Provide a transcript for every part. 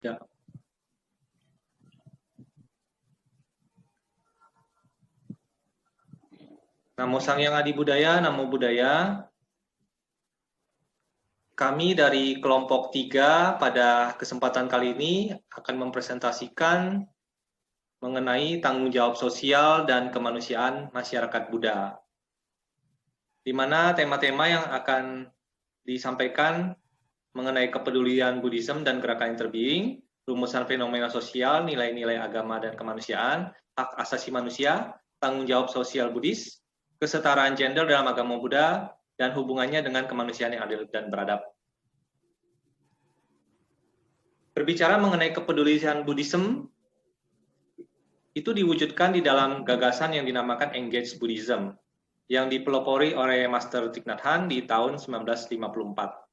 Ya. Namo Sang Hyang Adi Budaya, Namo Buddhaya. Kami dari kelompok 3 pada kesempatan kali ini akan mempresentasikan mengenai tanggung jawab sosial dan kemanusiaan masyarakat Buddha. Di mana tema-tema yang akan disampaikan mengenai kepedulian Buddhism dan gerakan interbeing, rumusan fenomena sosial, nilai-nilai agama dan kemanusiaan, hak asasi manusia, tanggung jawab sosial Buddhis, kesetaraan gender dalam agama Buddha, dan hubungannya dengan kemanusiaan yang adil dan beradab. Berbicara mengenai kepedulian Buddhism, itu diwujudkan di dalam gagasan yang dinamakan Engaged Buddhism, yang dipelopori oleh Master Thich Nhat Hanh di tahun 1954.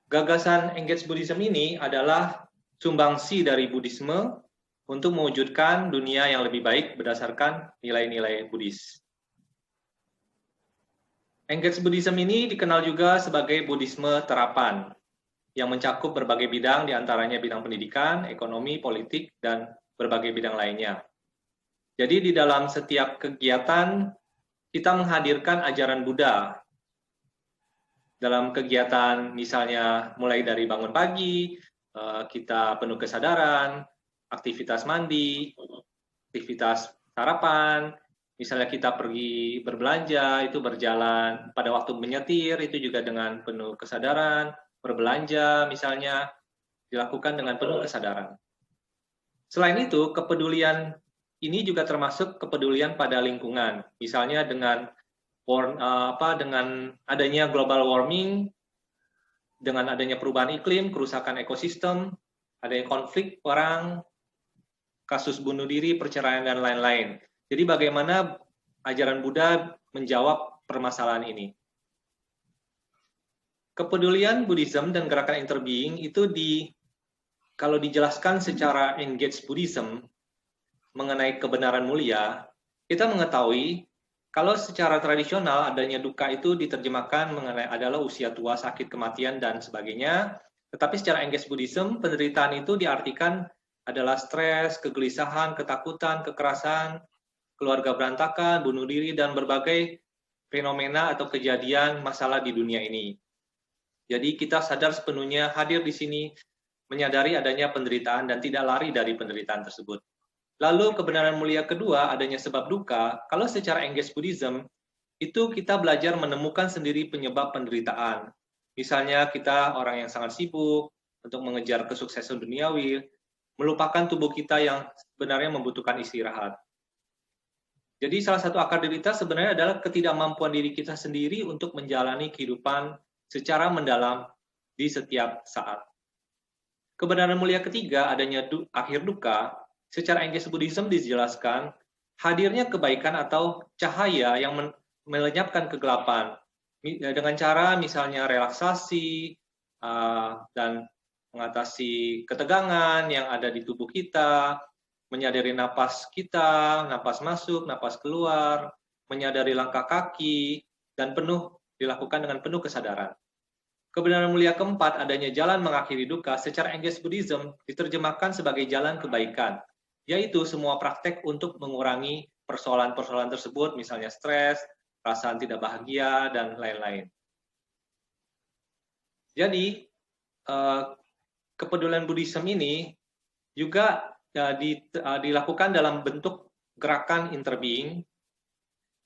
Gagasan Engaged Buddhism ini adalah sumbangsi dari Buddhisme untuk mewujudkan dunia yang lebih baik berdasarkan nilai-nilai Buddhis. Engaged Buddhism ini dikenal juga sebagai Buddhisme terapan, yang mencakup berbagai bidang, diantaranya bidang pendidikan, ekonomi, politik, dan berbagai bidang lainnya. Jadi di dalam setiap kegiatan, kita menghadirkan ajaran Buddha. Dalam kegiatan misalnya mulai dari bangun pagi, kita penuh kesadaran, aktivitas mandi, aktivitas sarapan, misalnya kita pergi berbelanja, itu berjalan pada waktu menyetir, itu juga dengan penuh kesadaran, berbelanja misalnya, dilakukan dengan penuh kesadaran. Selain itu, kepedulian ini juga termasuk kepedulian pada lingkungan, misalnya dengan adanya global warming, dengan adanya perubahan iklim, kerusakan ekosistem, adanya konflik perang, kasus bunuh diri, perceraian, dan lain-lain. Jadi bagaimana ajaran Buddha menjawab permasalahan ini? Kepedulian Buddhism dan gerakan interbeing itu kalau dijelaskan secara engaged Buddhism mengenai kebenaran mulia, kita mengetahui kalau secara tradisional adanya duka itu diterjemahkan mengenai adalah usia tua, sakit, kematian, dan sebagainya. Tetapi secara engaged Buddhism, penderitaan itu diartikan adalah stres, kegelisahan, ketakutan, kekerasan, keluarga berantakan, bunuh diri, dan berbagai fenomena atau kejadian masalah di dunia ini. Jadi kita sadar sepenuhnya hadir di sini, menyadari adanya penderitaan dan tidak lari dari penderitaan tersebut. Lalu kebenaran mulia kedua, adanya sebab duka. Kalau secara engaged Buddhism, itu kita belajar menemukan sendiri penyebab penderitaan. Misalnya kita orang yang sangat sibuk untuk mengejar kesuksesan duniawi, melupakan tubuh kita yang sebenarnya membutuhkan istirahat. Jadi salah satu akar derita sebenarnya adalah ketidakmampuan diri kita sendiri untuk menjalani kehidupan secara mendalam di setiap saat. Kebenaran mulia ketiga, adanya akhir duka. Secara engaged Buddhism dijelaskan hadirnya kebaikan atau cahaya yang melenyapkan kegelapan dengan cara misalnya relaksasi dan mengatasi ketegangan yang ada di tubuh kita, menyadari napas kita, napas masuk, napas keluar, menyadari langkah kaki, dan dilakukan dengan penuh kesadaran. Kebenaran mulia keempat, adanya jalan mengakhiri duka, secara engaged Buddhism diterjemahkan sebagai jalan kebaikan, yaitu semua praktek untuk mengurangi persoalan-persoalan tersebut, misalnya stres, perasaan tidak bahagia, dan lain-lain. Jadi, kepedulian Buddhism ini juga dilakukan dalam bentuk gerakan interbeing,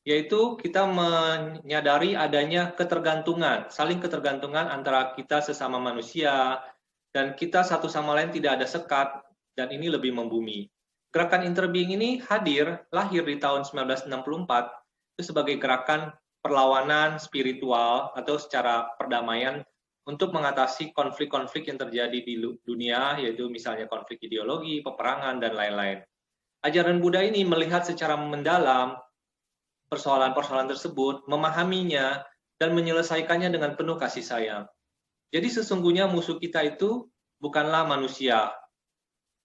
yaitu kita menyadari adanya ketergantungan, saling ketergantungan antara kita sesama manusia, dan kita satu sama lain tidak ada sekat, dan ini lebih membumi. Gerakan interbeing ini lahir di tahun 1964, itu sebagai gerakan perlawanan spiritual atau secara perdamaian untuk mengatasi konflik-konflik yang terjadi di dunia, yaitu misalnya konflik ideologi, peperangan, dan lain-lain. Ajaran Buddha ini melihat secara mendalam persoalan-persoalan tersebut, memahaminya, dan menyelesaikannya dengan penuh kasih sayang. Jadi sesungguhnya musuh kita itu bukanlah manusia.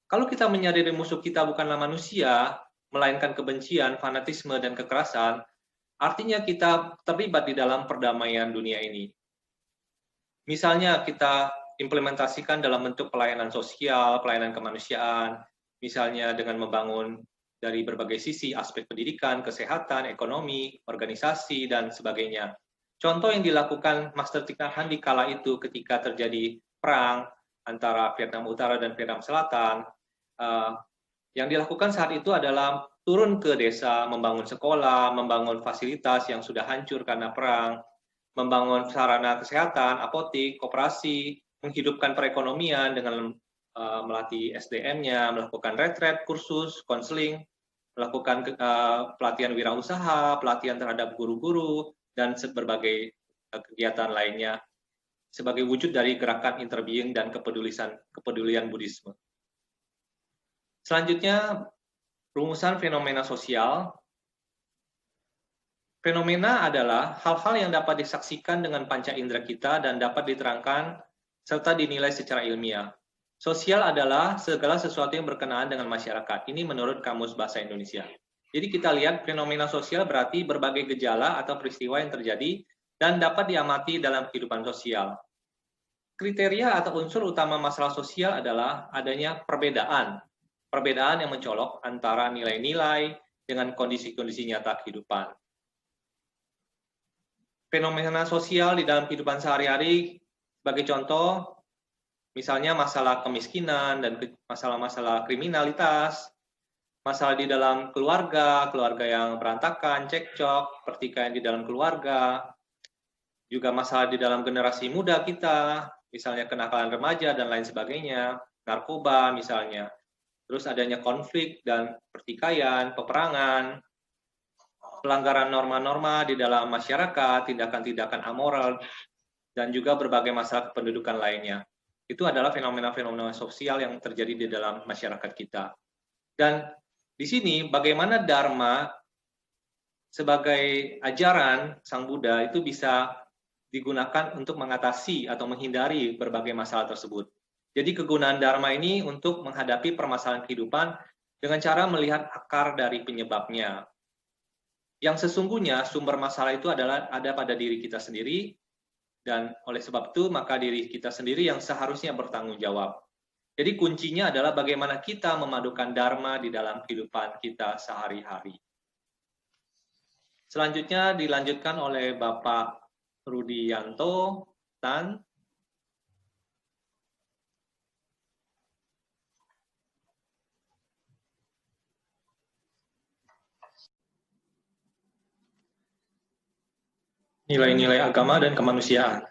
Kalau kita menyadari musuh kita bukanlah manusia, melainkan kebencian, fanatisme, dan kekerasan, artinya kita terlibat di dalam perdamaian dunia ini. Misalnya kita implementasikan dalam bentuk pelayanan sosial, pelayanan kemanusiaan, misalnya dengan membangun dari berbagai sisi aspek pendidikan, kesehatan, ekonomi, organisasi, dan sebagainya. Contoh yang dilakukan Master Thich Nhat Hanh di kala itu ketika terjadi perang antara Vietnam Utara dan Vietnam Selatan, yang dilakukan saat itu adalah turun ke desa, membangun sekolah, membangun fasilitas yang sudah hancur karena perang, membangun sarana kesehatan, apotik, koperasi, menghidupkan perekonomian dengan melatih SDM-nya, melakukan retret, kursus, konseling, melakukan pelatihan wirausaha, pelatihan terhadap guru-guru, dan berbagai kegiatan lainnya sebagai wujud dari gerakan interbeing dan kepedulian Buddhisme. Selanjutnya, rumusan fenomena sosial. Fenomena adalah hal-hal yang dapat disaksikan dengan panca indera kita dan dapat diterangkan serta dinilai secara ilmiah. Sosial adalah segala sesuatu yang berkenaan dengan masyarakat. Ini menurut Kamus Bahasa Indonesia. Jadi kita lihat fenomena sosial berarti berbagai gejala atau peristiwa yang terjadi dan dapat diamati dalam kehidupan sosial. Kriteria atau unsur utama masalah sosial adalah adanya perbedaan. Perbedaan yang mencolok antara nilai-nilai dengan kondisi-kondisi nyata kehidupan. Fenomena sosial di dalam kehidupan sehari-hari, sebagai contoh, misalnya masalah kemiskinan dan masalah-masalah kriminalitas, masalah di dalam keluarga yang berantakan, cekcok, pertikaian di dalam keluarga, juga masalah di dalam generasi muda kita, misalnya kenakalan remaja dan lain sebagainya, narkoba misalnya, terus adanya konflik dan pertikaian, peperangan, pelanggaran norma-norma di dalam masyarakat, tindakan-tindakan amoral, dan juga berbagai masalah kependudukan lainnya. Itu adalah fenomena-fenomena sosial yang terjadi di dalam masyarakat kita. Dan di sini bagaimana Dharma sebagai ajaran Sang Buddha itu bisa digunakan untuk mengatasi atau menghindari berbagai masalah tersebut. Jadi kegunaan Dharma ini untuk menghadapi permasalahan kehidupan dengan cara melihat akar dari penyebabnya. Yang sesungguhnya sumber masalah itu adalah ada pada diri kita sendiri, dan oleh sebab itu maka diri kita sendiri yang seharusnya bertanggung jawab. Jadi kuncinya adalah bagaimana kita memadukan Dharma di dalam kehidupan kita sehari-hari. Selanjutnya dilanjutkan oleh Bapak Rudianto Tan. Nilai-nilai agama dan kemanusiaan.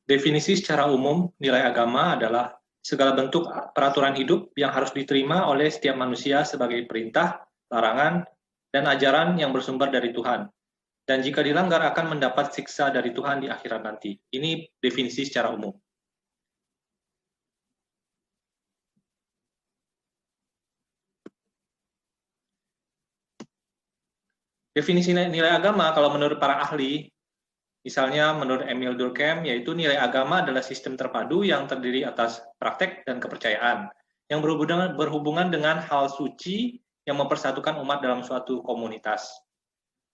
Definisi secara umum, nilai agama adalah segala bentuk peraturan hidup yang harus diterima oleh setiap manusia sebagai perintah, larangan, dan ajaran yang bersumber dari Tuhan. Dan jika dilanggar akan mendapat siksa dari Tuhan di akhirat nanti. Ini definisi secara umum. Definisi nilai agama kalau menurut para ahli, misalnya menurut Emil Durkheim, yaitu nilai agama adalah sistem terpadu yang terdiri atas praktek dan kepercayaan, yang berhubungan dengan hal suci yang mempersatukan umat dalam suatu komunitas.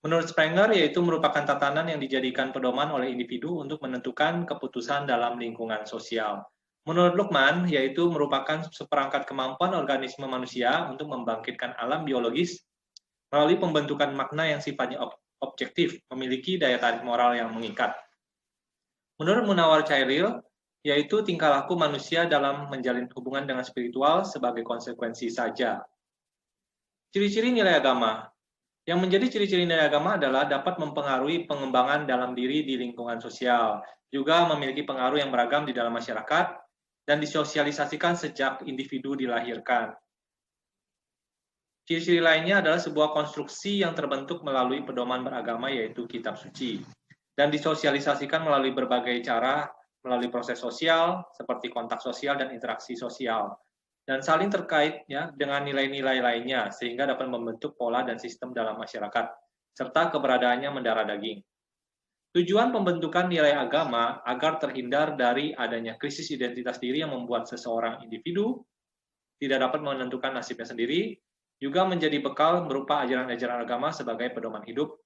Menurut Sprenger, yaitu merupakan tatanan yang dijadikan pedoman oleh individu untuk menentukan keputusan dalam lingkungan sosial. Menurut Luckman, yaitu merupakan seperangkat kemampuan organisme manusia untuk membangkitkan alam biologis melalui pembentukan makna yang sifatnya objektif, memiliki daya tarik moral yang mengikat. Menurut Munawar Chairil, yaitu tingkah laku manusia dalam menjalin hubungan dengan spiritual sebagai konsekuensi saja. Ciri-ciri nilai agama. Yang menjadi ciri-ciri nilai agama adalah dapat mempengaruhi pengembangan dalam diri di lingkungan sosial, juga memiliki pengaruh yang beragam di dalam masyarakat, dan disosialisasikan sejak individu dilahirkan. Ciri-ciri lainnya adalah sebuah konstruksi yang terbentuk melalui pedoman beragama, yaitu kitab suci, dan disosialisasikan melalui berbagai cara, melalui proses sosial, seperti kontak sosial dan interaksi sosial, dan saling terkait ya, dengan nilai-nilai lainnya, sehingga dapat membentuk pola dan sistem dalam masyarakat, serta keberadaannya mendarah daging. Tujuan pembentukan nilai agama agar terhindar dari adanya krisis identitas diri yang membuat seseorang individu tidak dapat menentukan nasibnya sendiri, juga menjadi bekal berupa ajaran-ajaran agama sebagai pedoman hidup,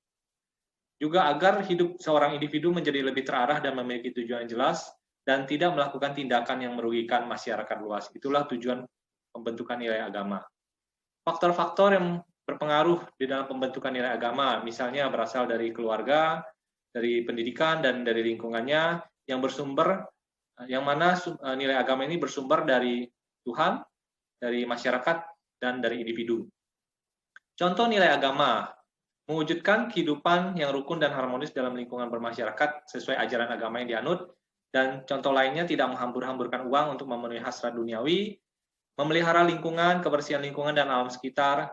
juga agar hidup seorang individu menjadi lebih terarah dan memiliki tujuan yang jelas, dan tidak melakukan tindakan yang merugikan masyarakat luas. Itulah tujuan pembentukan nilai agama. Faktor-faktor yang berpengaruh di dalam pembentukan nilai agama, misalnya berasal dari keluarga, dari pendidikan, dan dari lingkungannya, yang mana nilai agama ini bersumber dari Tuhan, dari masyarakat, dan dari individu. Contoh nilai agama, mewujudkan kehidupan yang rukun dan harmonis dalam lingkungan bermasyarakat sesuai ajaran agama yang dianut, dan contoh lainnya tidak menghambur-hamburkan uang untuk memenuhi hasrat duniawi, memelihara lingkungan, kebersihan lingkungan dan alam sekitar,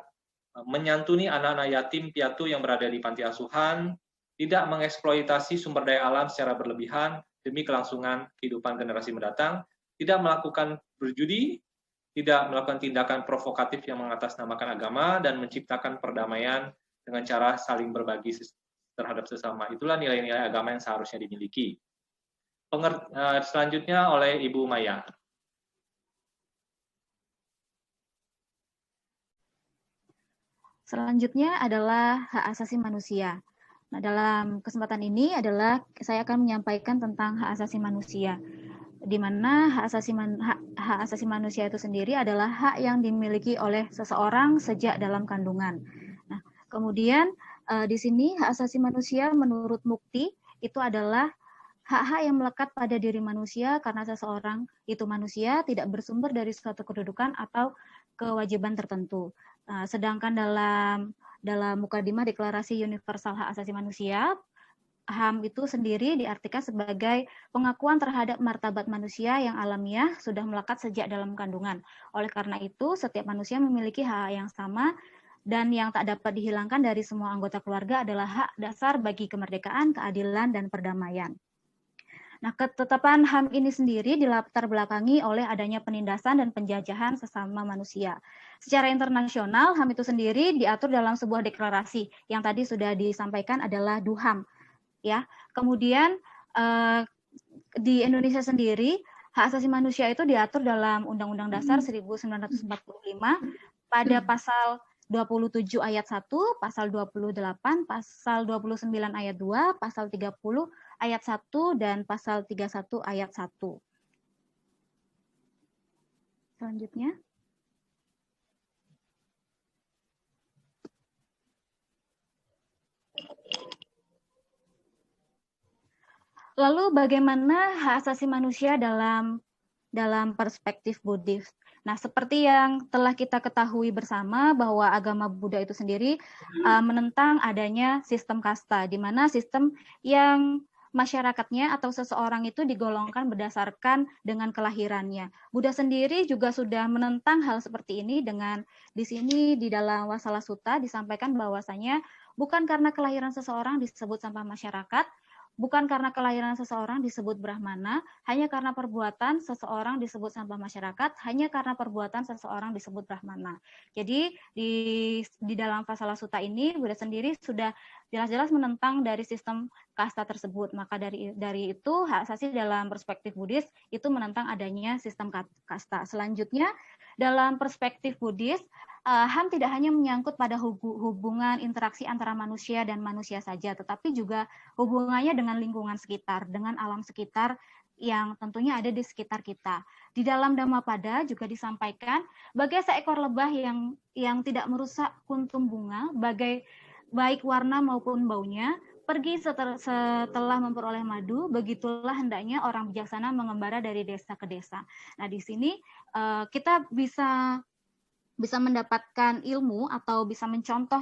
menyantuni anak-anak yatim piatu yang berada di panti asuhan, tidak mengeksploitasi sumber daya alam secara berlebihan demi kelangsungan kehidupan generasi mendatang, tidak melakukan berjudi, tidak melakukan tindakan provokatif yang mengatasnamakan agama, dan menciptakan perdamaian dengan cara saling berbagi terhadap sesama. Itulah nilai-nilai agama yang seharusnya dimiliki. Selanjutnya oleh Ibu Maya. Selanjutnya adalah hak asasi manusia. Nah, dalam kesempatan ini saya akan menyampaikan tentang hak asasi manusia, di mana hak asasi manusia itu sendiri adalah hak yang dimiliki oleh seseorang sejak dalam kandungan. Nah, kemudian di sini hak asasi manusia menurut Mukti itu adalah hak-hak yang melekat pada diri manusia karena seseorang itu manusia tidak bersumber dari suatu kedudukan atau kewajiban tertentu. Sedangkan dalam Mukadimah Deklarasi Universal Hak Asasi Manusia, HAM itu sendiri diartikan sebagai pengakuan terhadap martabat manusia yang alamiah sudah melekat sejak dalam kandungan. Oleh karena itu, setiap manusia memiliki hak yang sama dan yang tak dapat dihilangkan dari semua anggota keluarga adalah hak dasar bagi kemerdekaan, keadilan, dan perdamaian. Nah, ketetapan HAM ini sendiri dilatar belakangi oleh adanya penindasan dan penjajahan sesama manusia. Secara internasional, HAM itu sendiri diatur dalam sebuah deklarasi yang tadi sudah disampaikan adalah DUHAM. Ya, kemudian di Indonesia sendiri, hak asasi manusia itu diatur dalam Undang-Undang Dasar 1945 pada pasal 27 ayat 1, pasal 28, pasal 29 ayat 2, pasal 30 ayat 1, dan pasal 31 ayat 1. Selanjutnya. Lalu bagaimana hak asasi manusia dalam perspektif Buddhis? Nah, seperti yang telah kita ketahui bersama bahwa agama Buddha itu sendiri menentang adanya sistem kasta, di mana sistem yang masyarakatnya atau seseorang itu digolongkan berdasarkan dengan kelahirannya. Buddha sendiri juga sudah menentang hal seperti ini dengan di sini di dalam Wasala Sutta disampaikan bahwasanya bukan karena kelahiran seseorang disebut sampah masyarakat, bukan karena kelahiran seseorang disebut Brahmana, hanya karena perbuatan seseorang disebut sampah masyarakat, hanya karena perbuatan seseorang disebut Brahmana. Jadi di dalam Vasala Sutta ini Buddha sendiri sudah jelas-jelas menentang dari sistem kasta tersebut. Maka dari itu hak asasi dalam perspektif Buddhis itu menentang adanya sistem kasta. Selanjutnya dalam perspektif Buddhis, HAM tidak hanya menyangkut pada hubungan interaksi antara manusia dan manusia saja, tetapi juga hubungannya dengan lingkungan sekitar, dengan alam sekitar yang tentunya ada di sekitar kita. Di dalam Dhammapada juga disampaikan bagai seekor lebah yang tidak merusak kuntum bunga, baik warna maupun baunya, pergi setelah memperoleh madu, begitulah hendaknya orang bijaksana mengembara dari desa ke desa. Nah, di sini kita bisa mendapatkan ilmu atau bisa mencontoh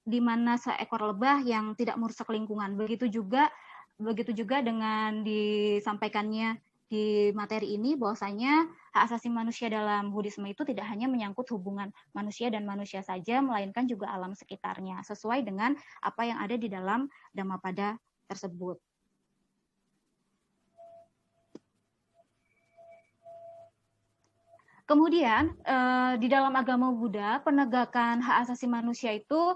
di mana seekor lebah yang tidak merusak lingkungan. Begitu juga dengan disampaikannya di materi ini bahwasanya hak asasi manusia dalam Buddhisme itu tidak hanya menyangkut hubungan manusia dan manusia saja, melainkan juga alam sekitarnya, sesuai dengan apa yang ada di dalam Dhammapada tersebut. Kemudian di dalam agama Buddha, penegakan hak asasi manusia itu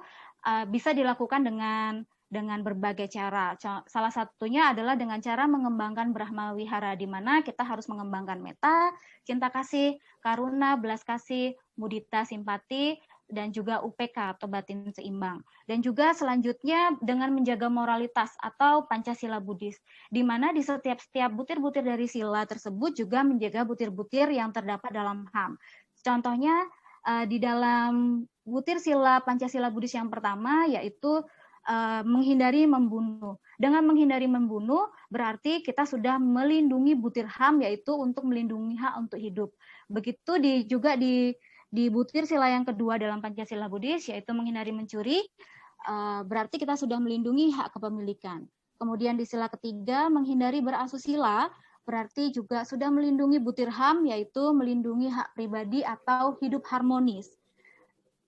bisa dilakukan dengan berbagai cara. Salah satunya adalah dengan cara mengembangkan Brahma Wihara, di mana kita harus mengembangkan metta, cinta kasih, karuna, belas kasih, mudita, simpati, dan juga UPK atau batin seimbang. Dan juga selanjutnya dengan menjaga moralitas atau Pancasila Buddhis, di mana di setiap butir-butir dari sila tersebut juga menjaga butir-butir yang terdapat dalam HAM. Contohnya di dalam butir sila Pancasila Buddhis yang pertama yaitu menghindari membunuh. Dengan menghindari membunuh berarti kita sudah melindungi butir HAM, yaitu untuk melindungi hak untuk hidup. Begitu juga di butir sila yang kedua dalam Pancasila Buddhis, yaitu menghindari mencuri, berarti kita sudah melindungi hak kepemilikan. Kemudian di sila ketiga menghindari berasusila, berarti juga sudah melindungi butir HAM, yaitu melindungi hak pribadi atau hidup harmonis.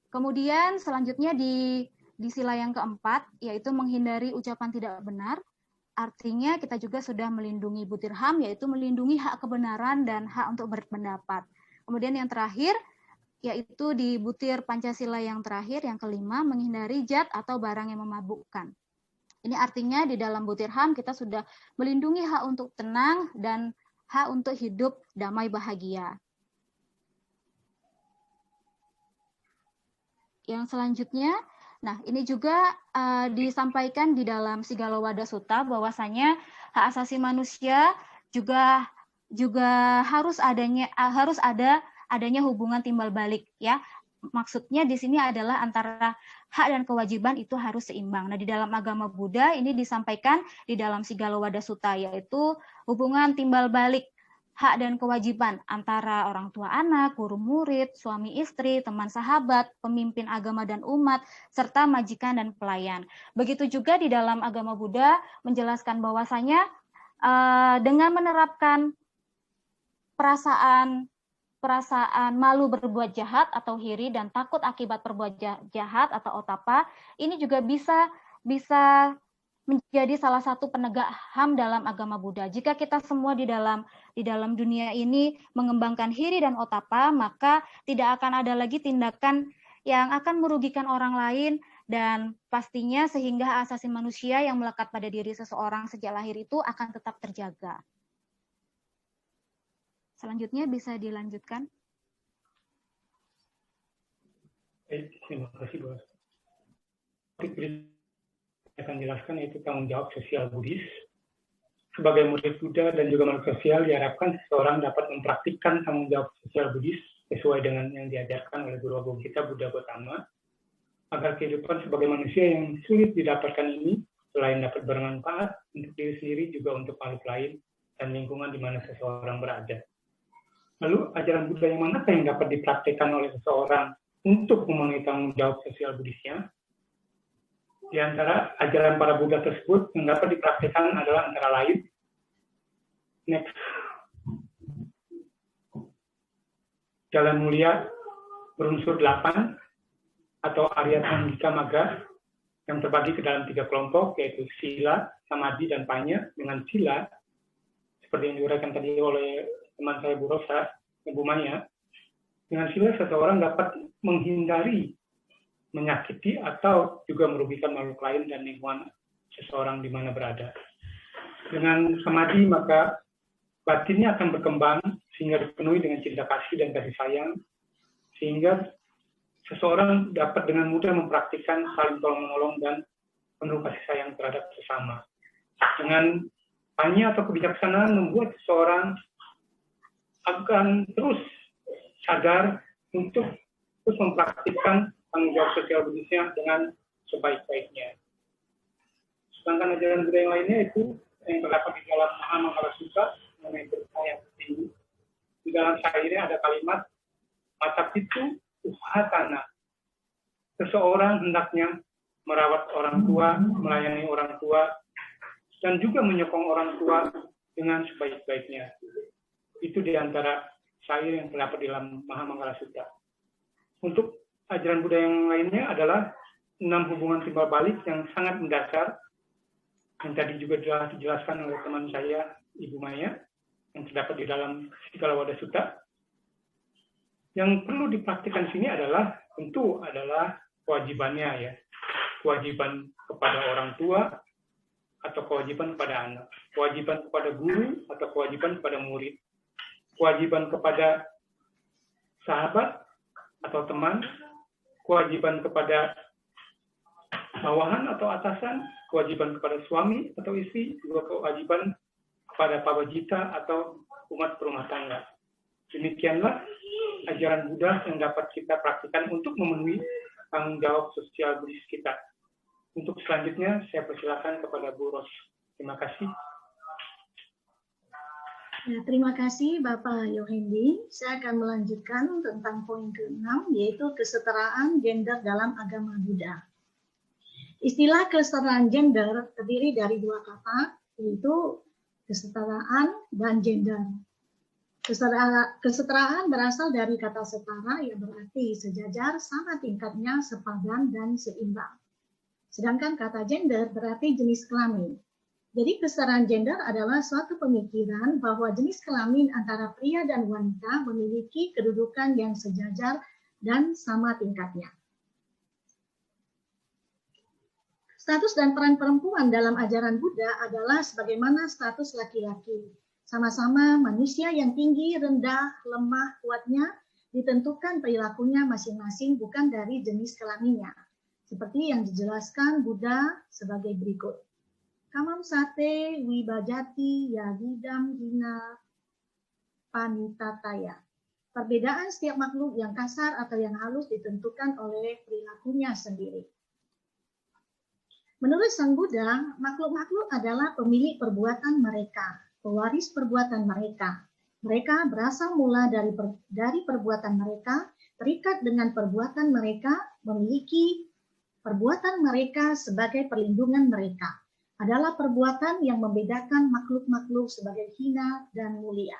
Kemudian selanjutnya di sila yang keempat, yaitu menghindari ucapan tidak benar, artinya kita juga sudah melindungi butir HAM, yaitu melindungi hak kebenaran dan hak untuk berpendapat. Kemudian yang terakhir, yaitu di butir Pancasila yang terakhir, yang kelima, menghindari zat atau barang yang memabukkan. Ini artinya di dalam butir HAM kita sudah melindungi hak untuk tenang dan hak untuk hidup damai bahagia. Yang selanjutnya, nah ini juga disampaikan di dalam Sigalowada Sutta bahwasanya hak asasi manusia juga harus adanya hubungan timbal balik, ya. Maksudnya di sini adalah antara hak dan kewajiban itu harus seimbang. Nah, di dalam agama Buddha ini disampaikan di dalam Sigalowada Sutta, yaitu hubungan timbal balik hak dan kewajiban antara orang tua anak, guru murid, suami istri, teman sahabat, pemimpin agama dan umat, serta majikan dan pelayan. Begitu juga di dalam agama Buddha menjelaskan bahwasanya dengan menerapkan perasaan malu berbuat jahat atau hiri dan takut akibat perbuat jahat atau otapa, ini juga bisa menjadi salah satu penegak HAM dalam agama Buddha. Jika kita semua di dalam dunia ini mengembangkan hiri dan otapa, maka tidak akan ada lagi tindakan yang akan merugikan orang lain, dan pastinya sehingga hak asasi manusia yang melekat pada diri seseorang sejak lahir itu akan tetap terjaga. Selanjutnya bisa dilanjutkan. Terima kasih, Bos. Akan jelaskan yaitu tanggung jawab sosial Buddhis. Sebagai murid Buddha dan juga makhluk sosial, diharapkan seseorang dapat mempraktikkan tanggung jawab sosial Buddhis sesuai dengan yang diajarkan oleh Guru Agung kita Buddha Gautama, agar kehidupan sebagai manusia yang sulit didapatkan ini, selain dapat bermanfaat untuk diri sendiri, juga untuk makhluk lain dan lingkungan di mana seseorang berada. Lalu, ajaran Buddha yang manakah yang dapat dipraktikkan oleh seseorang untuk memenuhi tanggung jawab sosial Buddhisnya? Di antara ajaran para Buddha tersebut yang dapat dipraktikkan adalah antara lain, next, jalan mulia berunsur 8 atau Arya Sangika Magga yang terbagi ke dalam 3 kelompok, yaitu sila, samadhi, dan panya. Dengan sila, seperti yang diuraikan tadi oleh teman saya Bu Rosa, Ibu Maya, dengan sila seseorang dapat menghindari menyakiti atau juga merugikan makhluk lain dan lingkungan seseorang di mana berada. Dengan samadhi, maka batinnya akan berkembang sehingga dipenuhi dengan cinta kasih dan kasih sayang, sehingga seseorang dapat dengan mudah mempraktikkan saling tolong-menolong dan penuh kasih sayang terhadap sesama. Dengan panya atau kebijaksanaan membuat seseorang akan terus sadar untuk terus mempraktikkan tanggung jawab sosial Buddhisnya dengan sebaik-baiknya. Sedangkan ajaran Buddha yang lainnya itu yang terdapat di dalam Mahamangala Sutta mengenai berusaha yang tinggi. Di dalam syairnya ada kalimat mata pitu usaha tanah. Seseorang hendaknya merawat orang tua, melayani orang tua, dan juga menyokong orang tua dengan sebaik-baiknya. Itu di antara syair yang terdapat di dalam Mahamangala Sutta. Untuk ajaran Buddha yang lainnya adalah 6 hubungan timbal balik yang sangat mendasar, yang tadi juga telah dijelaskan oleh teman saya, Ibu Maya, yang terdapat di dalam Sigalowada Sutta. Yang perlu dipraktikkan di sini adalah tentu adalah kewajibannya, ya, kewajiban kepada orang tua atau kewajiban kepada anak, kewajiban kepada guru atau kewajiban kepada murid, kewajiban kepada sahabat atau teman, kewajiban kepada bawahan atau atasan, kewajiban kepada suami atau istri, juga kewajiban kepada pawajita atau umat berumah tangga. Demikianlah ajaran Buddha yang dapat kita praktikkan untuk memenuhi tanggung jawab sosial Buddhis kita. Untuk selanjutnya, saya persilakan kepada Bu Ros. Terima kasih. Ya, terima kasih Bapak Yohendi. Saya akan melanjutkan tentang poin ke-6, yaitu kesetaraan gender dalam agama Buddha. Istilah kesetaraan gender terdiri dari dua kata, yaitu kesetaraan dan gender. Kesetaraan berasal dari kata setara yang berarti sejajar, sama tingkatnya, sepadan, dan seimbang. Sedangkan kata gender berarti jenis kelamin. Jadi kesetaraan gender adalah suatu pemikiran bahwa jenis kelamin antara pria dan wanita memiliki kedudukan yang sejajar dan sama tingkatnya. Status dan peran perempuan dalam ajaran Buddha adalah sebagaimana status laki-laki. Sama-sama manusia yang tinggi, rendah, lemah, kuatnya ditentukan perilakunya masing-masing bukan dari jenis kelaminnya. Seperti yang dijelaskan Buddha sebagai berikut. Kamam sate wibajati yadidam hina panitataya. Perbedaan setiap makhluk yang kasar atau yang halus ditentukan oleh perilakunya sendiri. Menurut Sang Buddha, makhluk-makhluk adalah pemilik perbuatan mereka, pewaris perbuatan mereka. Mereka berasal mula dari perbuatan mereka, terikat dengan perbuatan mereka, memiliki perbuatan mereka sebagai perlindungan mereka. Adalah perbuatan yang membedakan makhluk-makhluk sebagai hina dan mulia.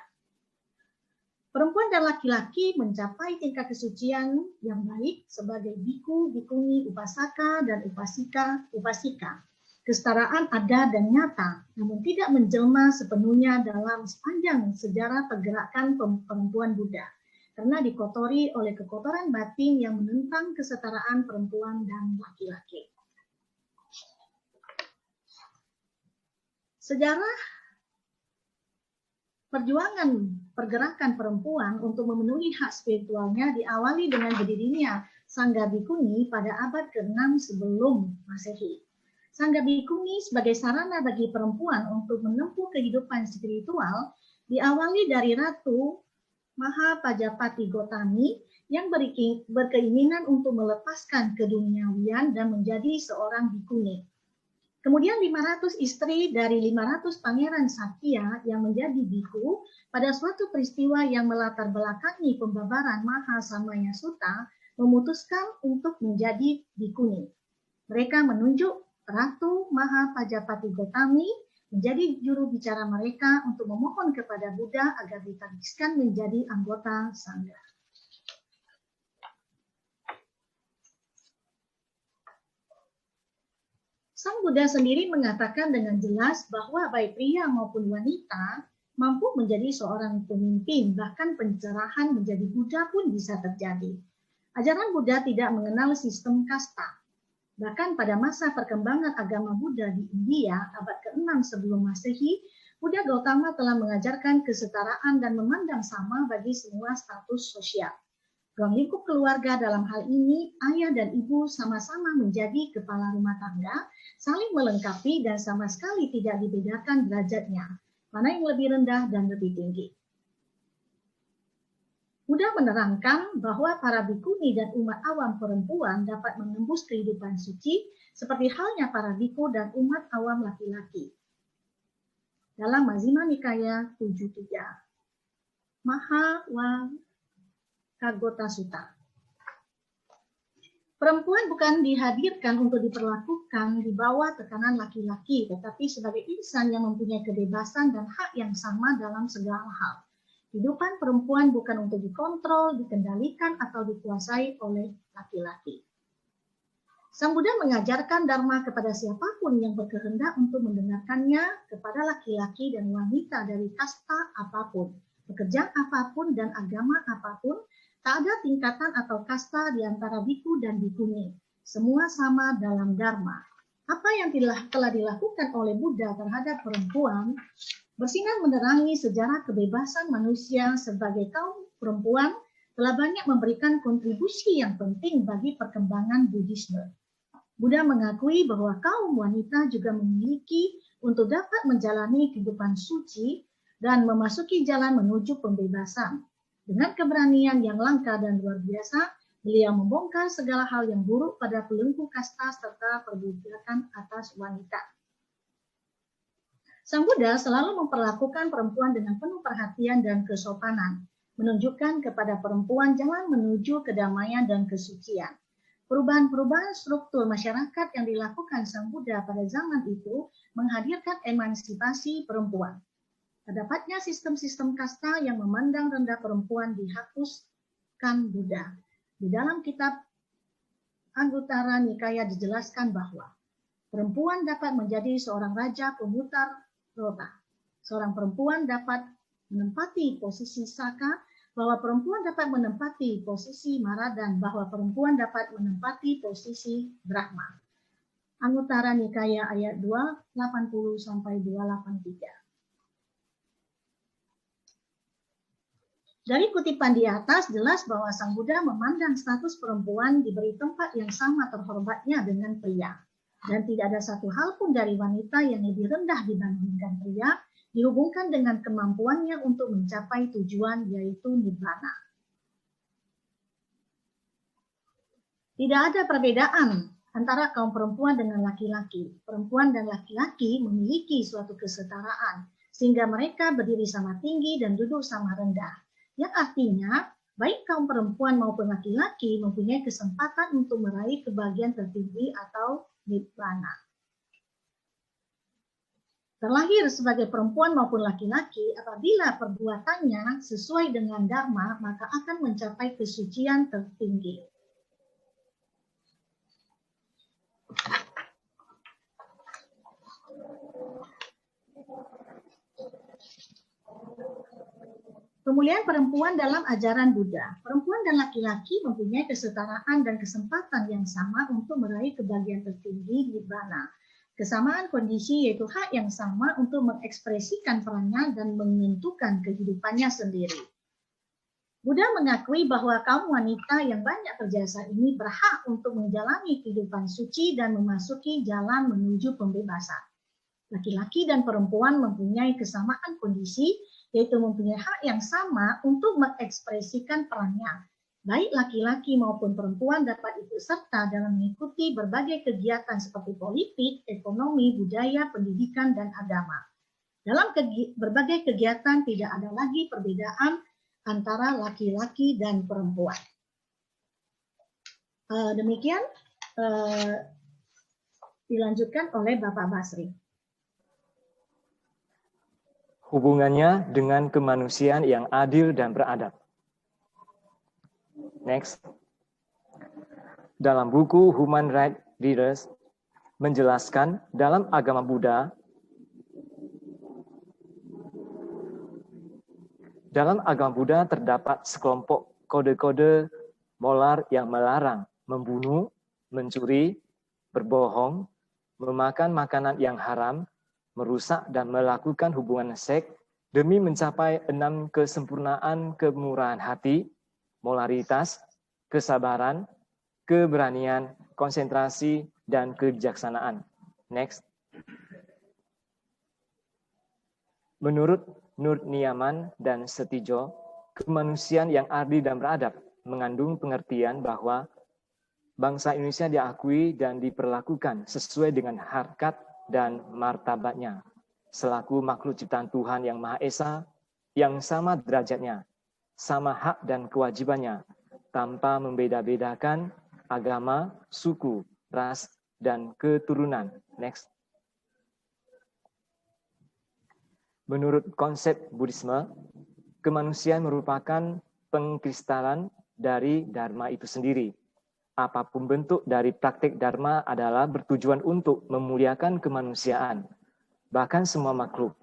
Perempuan dan laki-laki mencapai tingkat kesucian yang baik sebagai biku, bikuni, upasaka, dan upasika. Kesetaraan ada dan nyata, namun tidak menjelma sepenuhnya dalam sepanjang sejarah pergerakan perempuan Buddha, karena dikotori oleh kekotoran batin yang menentang kesetaraan perempuan dan laki-laki. Sejarah perjuangan pergerakan perempuan untuk memenuhi hak spiritualnya diawali dengan berdirinya Sangga Bhikkhuni pada abad ke-6 sebelum Masehi. Sangga Bhikkhuni sebagai sarana bagi perempuan untuk menempuh kehidupan spiritual diawali dari Ratu Mahapajapati Gotami yang berkeinginan untuk melepaskan keduniawian dan menjadi seorang bhikkhuni. Kemudian 500 istri dari 500 pangeran Sakya yang menjadi biku pada suatu peristiwa yang melatar belakangi pembabaran Mahasamaya Sutta memutuskan untuk menjadi bhikkhuni. Mereka menunjuk Ratu Mahapajapati Gotami menjadi juru bicara mereka untuk memohon kepada Buddha agar ditakdirkan menjadi anggota Sangga. Sang Buddha sendiri mengatakan dengan jelas bahwa baik pria maupun wanita mampu menjadi seorang pemimpin, bahkan pencerahan menjadi Buddha pun bisa terjadi. Ajaran Buddha tidak mengenal sistem kasta. Bahkan pada masa perkembangan agama Buddha di India, abad ke-6 sebelum Masehi, Buddha Gautama telah mengajarkan kesetaraan dan memandang sama bagi semua status sosial. Ruang lingkup keluarga dalam hal ini, ayah dan ibu sama-sama menjadi kepala rumah tangga, saling melengkapi dan sama sekali tidak dibedakan derajatnya, mana yang lebih rendah dan lebih tinggi. Buddha menerangkan bahwa para bhikkhuni dan umat awam perempuan dapat menembus kehidupan suci seperti halnya para bhikkhu dan umat awam laki-laki. Dalam Majjhima Nikaya 73, Mahawakagota Sutta. Perempuan bukan dihadirkan untuk diperlakukan di bawah tekanan laki-laki, tetapi sebagai insan yang mempunyai kebebasan dan hak yang sama dalam segala hal. Kehidupan perempuan bukan untuk dikontrol, dikendalikan, atau dikuasai oleh laki-laki. Sang Buddha mengajarkan Dharma kepada siapapun yang berkehendak untuk mendengarkannya, kepada laki-laki dan wanita dari kasta apapun, pekerjaan apapun, dan agama apapun. Tak ada tingkatan atau kasta di antara biku dan bikuni. Semua sama dalam Dharma. Apa yang telah dilakukan oleh Buddha terhadap perempuan bersinar menerangi sejarah kebebasan manusia sebagai kaum perempuan telah banyak memberikan kontribusi yang penting bagi perkembangan Buddhisme. Buddha mengakui bahwa kaum wanita juga memiliki untuk dapat menjalani kehidupan suci dan memasuki jalan menuju pembebasan. Dengan keberanian yang langka dan luar biasa, beliau membongkar segala hal yang buruk pada belenggu kasta serta perbudakan atas wanita. Sang Buddha selalu memperlakukan perempuan dengan penuh perhatian dan kesopanan, menunjukkan kepada perempuan jalan menuju kedamaian dan kesucian. Perubahan-perubahan struktur masyarakat yang dilakukan Sang Buddha pada zaman itu menghadirkan emansipasi perempuan. Terdapatnya sistem-sistem kasta yang memandang rendah perempuan dihapuskan Buddha. Di dalam kitab Anguttara Nikaya dijelaskan bahwa perempuan dapat menjadi seorang raja pemutar rota. Seorang perempuan dapat menempati posisi Saka, bahwa perempuan dapat menempati posisi Mara, dan bahwa perempuan dapat menempati posisi Brahma. Anguttara Nikaya ayat 280-83. Dari kutipan di atas jelas bahwa Sang Buddha memandang status perempuan diberi tempat yang sama terhormatnya dengan pria. Dan tidak ada satu hal pun dari wanita yang lebih rendah dibandingkan pria, dihubungkan dengan kemampuannya untuk mencapai tujuan, yaitu Nibbana. Tidak ada perbedaan antara kaum perempuan dengan laki-laki. Perempuan dan laki-laki memiliki suatu kesetaraan, sehingga mereka berdiri sama tinggi dan duduk sama rendah. Yang artinya, baik kaum perempuan maupun laki-laki mempunyai kesempatan untuk meraih kebahagiaan tertinggi atau Nibbana. Terlahir sebagai perempuan maupun laki-laki, apabila perbuatannya sesuai dengan dharma, maka akan mencapai kesucian tertinggi. Kemuliaan perempuan dalam ajaran Buddha. Perempuan dan laki-laki mempunyai kesetaraan dan kesempatan yang sama untuk meraih kebahagiaan tertinggi Nibbana. Kesamaan kondisi yaitu hak yang sama untuk mengekspresikan perannya dan menentukan kehidupannya sendiri. Buddha mengakui bahwa kaum wanita yang banyak berjasa ini berhak untuk menjalani kehidupan suci dan memasuki jalan menuju pembebasan. Laki-laki dan perempuan mempunyai kesamaan kondisi, yaitu mempunyai hak yang sama untuk mengekspresikan perannya. Baik laki-laki maupun perempuan dapat ikut serta dalam mengikuti berbagai kegiatan seperti politik, ekonomi, budaya, pendidikan, dan agama. Dalam berbagai kegiatan tidak ada lagi perbedaan antara laki-laki dan perempuan. Demikian dilanjutkan oleh Bapak Basri. Hubungannya dengan kemanusiaan yang adil dan beradab. Next. Dalam buku Human Rights Leaders menjelaskan dalam agama Buddha, terdapat sekelompok kode-kode moral yang melarang membunuh, mencuri, berbohong, memakan makanan yang haram, merusak dan melakukan hubungan seks demi mencapai 6 kesempurnaan kemurahan hati, moralitas, kesabaran, keberanian, konsentrasi, dan kebijaksanaan. Next. Menurut Nur Niaman dan Setijo, kemanusiaan yang adil dan beradab mengandung pengertian bahwa bangsa Indonesia diakui dan diperlakukan sesuai dengan harkat dan martabatnya, selaku makhluk ciptaan Tuhan yang Maha Esa, yang sama derajatnya, sama hak dan kewajibannya, tanpa membeda-bedakan agama, suku, ras, dan keturunan. Next. Menurut konsep Buddhisme, kemanusiaan merupakan pengkristalan dari Dharma itu sendiri. Apapun bentuk dari praktik Dharma adalah bertujuan untuk memuliakan kemanusiaan, bahkan semua makhluk.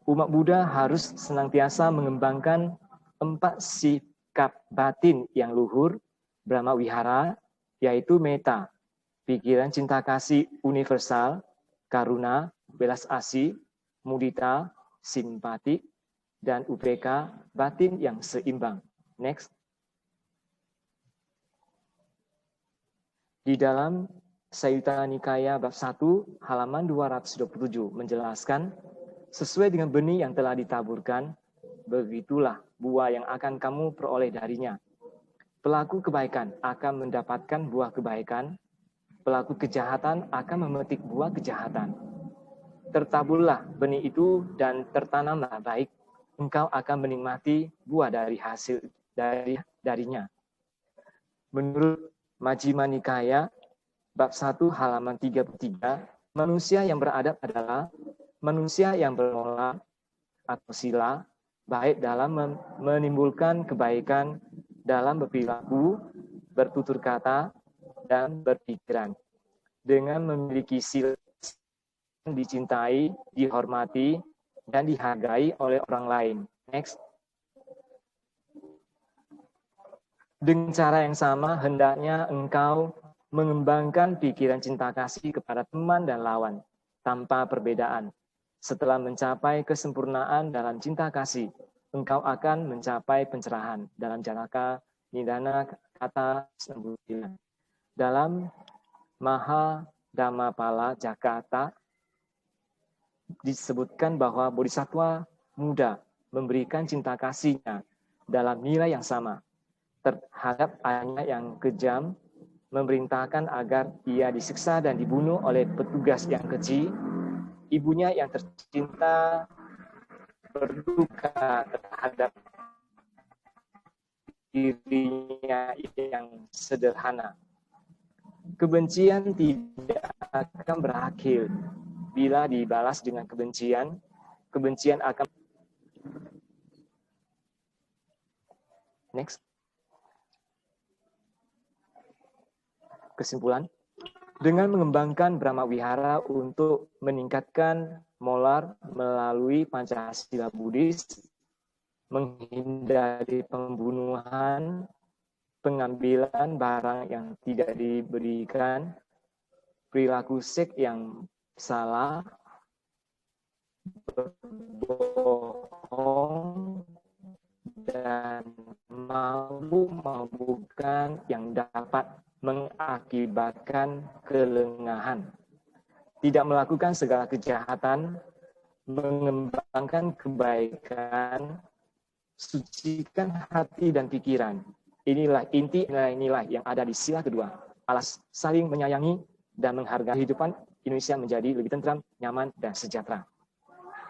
Umat Buddha harus senantiasa mengembangkan 4 sikap batin yang luhur, Brahma Wihara, yaitu metta, pikiran cinta kasih universal, karuna, belas asih, mudita, simpati, dan upeka, batin yang seimbang. Next. Di dalam Sayutta Nikaya bab 1 halaman 227 menjelaskan, sesuai dengan benih yang telah ditaburkan, begitulah buah yang akan kamu peroleh darinya. Pelaku kebaikan akan mendapatkan buah kebaikan, pelaku kejahatan akan memetik buah kejahatan. Tertaburlah benih itu dan tertanamlah baik, engkau akan menikmati buah dari hasil darinya. Menurut Majjhima Nikaya bab 1 halaman 33, manusia yang beradab adalah manusia yang bermoral atau sila, baik dalam menimbulkan kebaikan dalam berperilaku, bertutur kata, dan berpikiran. Dengan memiliki sila dicintai, dihormati, dan dihargai oleh orang lain. Next. Dengan cara yang sama, hendaknya engkau mengembangkan pikiran cinta kasih kepada teman dan lawan, tanpa perbedaan. Setelah mencapai kesempurnaan dalam cinta kasih, engkau akan mencapai pencerahan dalam Janaka Nidana kata 99. Dalam Maha Dhammapala Jakata disebutkan bahwa bodhisattva muda memberikan cinta kasihnya dalam nilai yang sama terhadap ayahnya yang kejam, memerintahkan agar ia disiksa dan dibunuh oleh petugas yang keji. Ibunya yang tercinta berduka terhadap dirinya yang sederhana. Kebencian tidak akan berakhir. Bila dibalas dengan kebencian, kebencian akan... Next. Kesimpulan, dengan mengembangkan Brahma Wihara untuk meningkatkan molar melalui Pancasila Buddhis, menghindari pembunuhan, pengambilan barang yang tidak diberikan, perilaku seks yang salah, berbohong, dan mabuk-mabukan yang dapat mengakibatkan kelengahan. Tidak melakukan segala kejahatan, mengembangkan kebaikan, sucikan hati dan pikiran. Inilah inti nilai-nilai yang ada di sila kedua. Alas saling menyayangi dan menghargai kehidupan Indonesia menjadi lebih tentram, nyaman, dan sejahtera.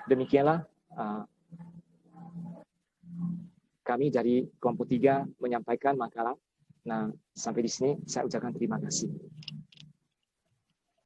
Demikianlah kami dari kelompok 3 menyampaikan makalah. Nah, sampai di sini saya ucapkan terima kasih.